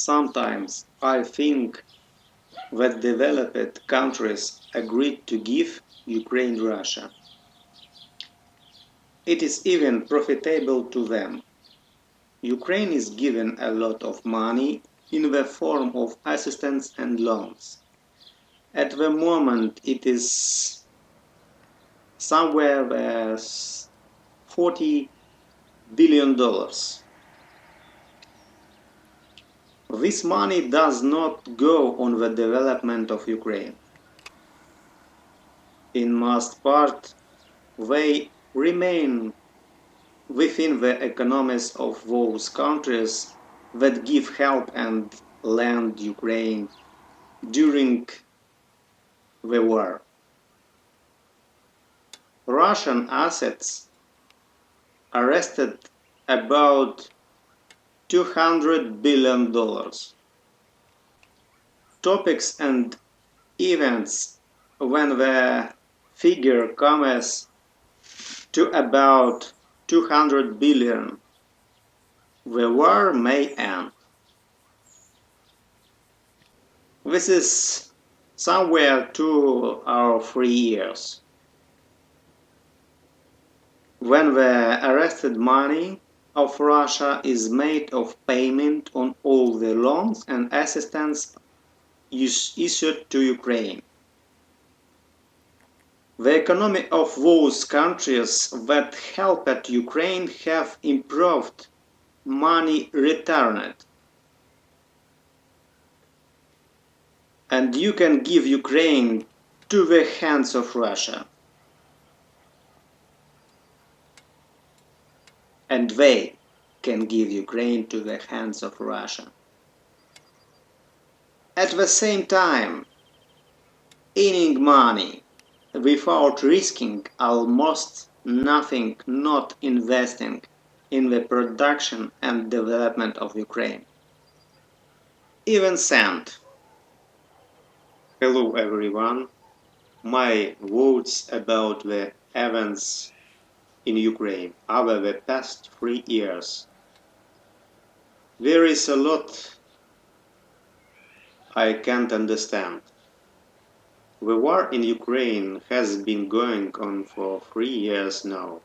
Sometimes I think that developed countries agreed to give Ukraine Russia. It is even profitable to them. Ukraine is given a lot of money in the form of assistance and loans. At the moment it is somewhere with $40 billion. This money does not go on the development of Ukraine. In most part, they remain within the economies of those countries that give help and lend Ukraine during the war. Russian assets arrested about $200 billion. Topics and events when the figure comes to about 200 billion, the war may end. This is somewhere 2 or 3 years. When the arrested money of Russia is made of payment on all the loans and assistance issued to Ukraine. The economy of those countries that helped Ukraine have improved, money returned. And you can give Ukraine to the hands of Russia. And they can give Ukraine to the hands of Russia. At the same time, earning money without risking almost nothing, not investing in the production and development of Ukraine. Even cent. Hello everyone. My words about the events in Ukraine over the past 3 years. There is a lot I can't understand. The war in Ukraine has been going on for 3 years now.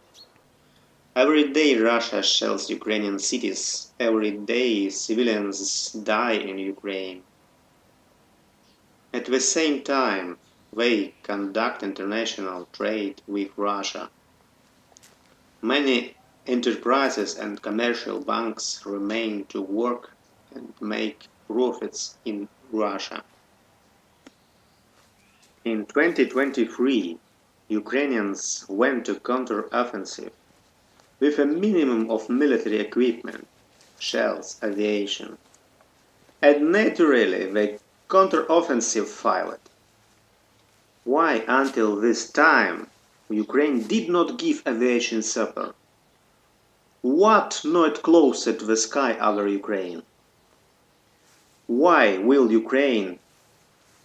Every day Russia shells Ukrainian cities. Every day civilians die in Ukraine. At the same time, they conduct international trade with Russia. Many enterprises and commercial banks remain to work and make profits in Russia. In 2023, Ukrainians went to counter-offensive with a minimum of military equipment, shells, aviation. And naturally, the counter-offensive failed. Why until this time Ukraine did not give aviation support? What not closed the sky over Ukraine? Why will Ukraine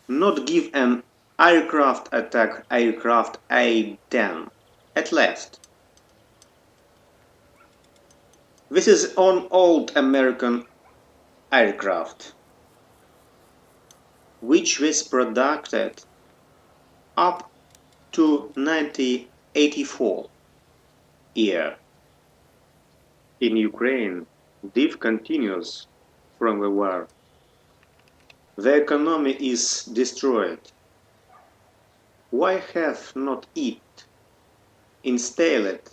not give an aircraft attack aircraft A-10 at last? This is an old American aircraft, which was produced up to 1984 year. In Ukraine, death continues from the war. The economy is destroyed. Why have not it installed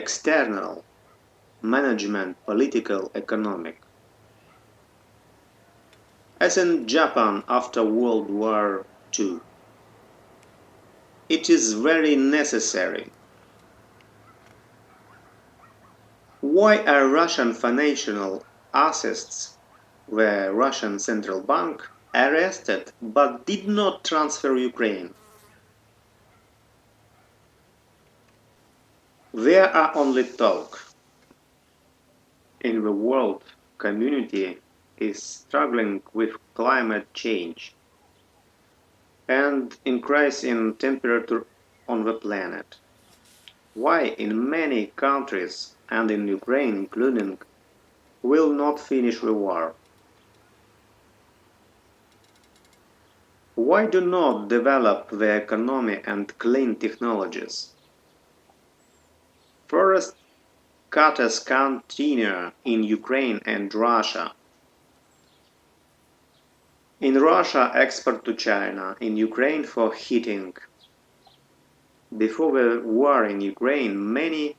external management political economic? As in Japan after World War II. It is very necessary. Why are Russian financial assets, the Russian Central Bank, arrested but did not transfer Ukraine? There are only talk. In the world community is struggling with climate change and increase in temperature on the planet. Why in many countries, and in Ukraine including, will not finish the war? Why do not develop the economy and clean technologies? Forest cutters continue in Ukraine and Russia. In Russia, export to China, in Ukraine for heating. Before the war in Ukraine, many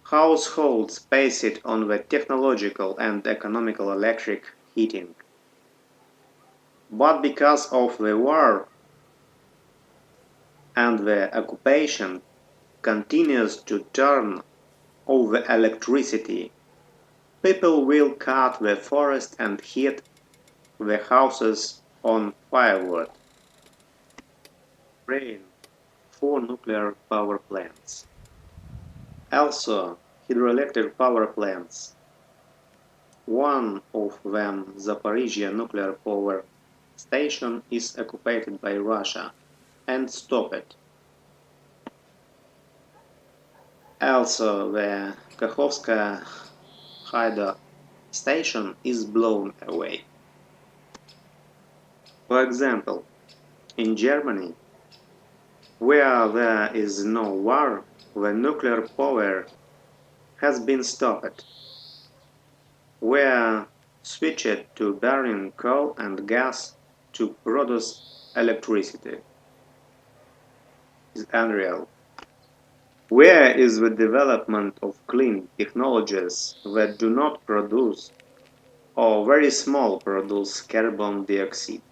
households based it on the technological and economical electric heating. But because of the war and the occupation continues to turn off the electricity, people will cut the forest and heat the houses on firewood. Ukraine, 4 nuclear power plants. Also, hydroelectric power plants. One of them, Zaporizhzhia nuclear power station, is occupied by Russia and stopped. Also, the Kakhovskaya hydro station is blown away. For example, in Germany, where there is no war, the nuclear power has been stopped. Were switched to burning coal and gas to produce electricity. Is unreal. Where is the development of clean technologies that do not produce or very small produce carbon dioxide?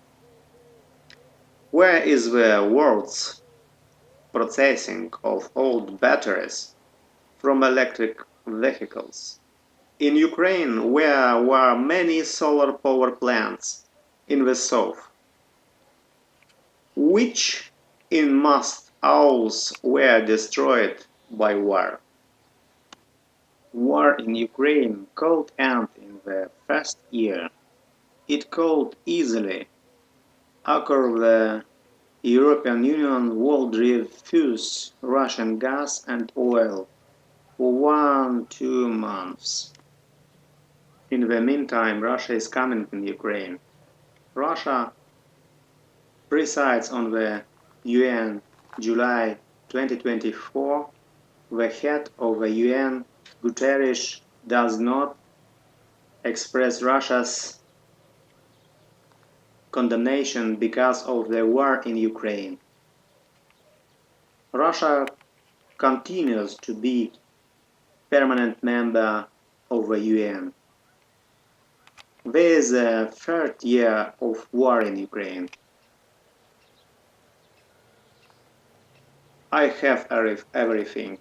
Where is the world's processing of old batteries from electric vehicles? In Ukraine, where were many solar power plants in the south, which in most hours were destroyed by war. War in Ukraine could end in the first year. It could easily occur. The European Union would refuse Russian gas and oil for 1-2 months. In the meantime, Russia is coming in Ukraine. Russia presides on the UN July 2024. The head of the UN, Guterres, does not express Russia's condemnation because of the war in Ukraine. Russia continues to be permanent member of the UN. There is a third year of war in Ukraine. I have everything.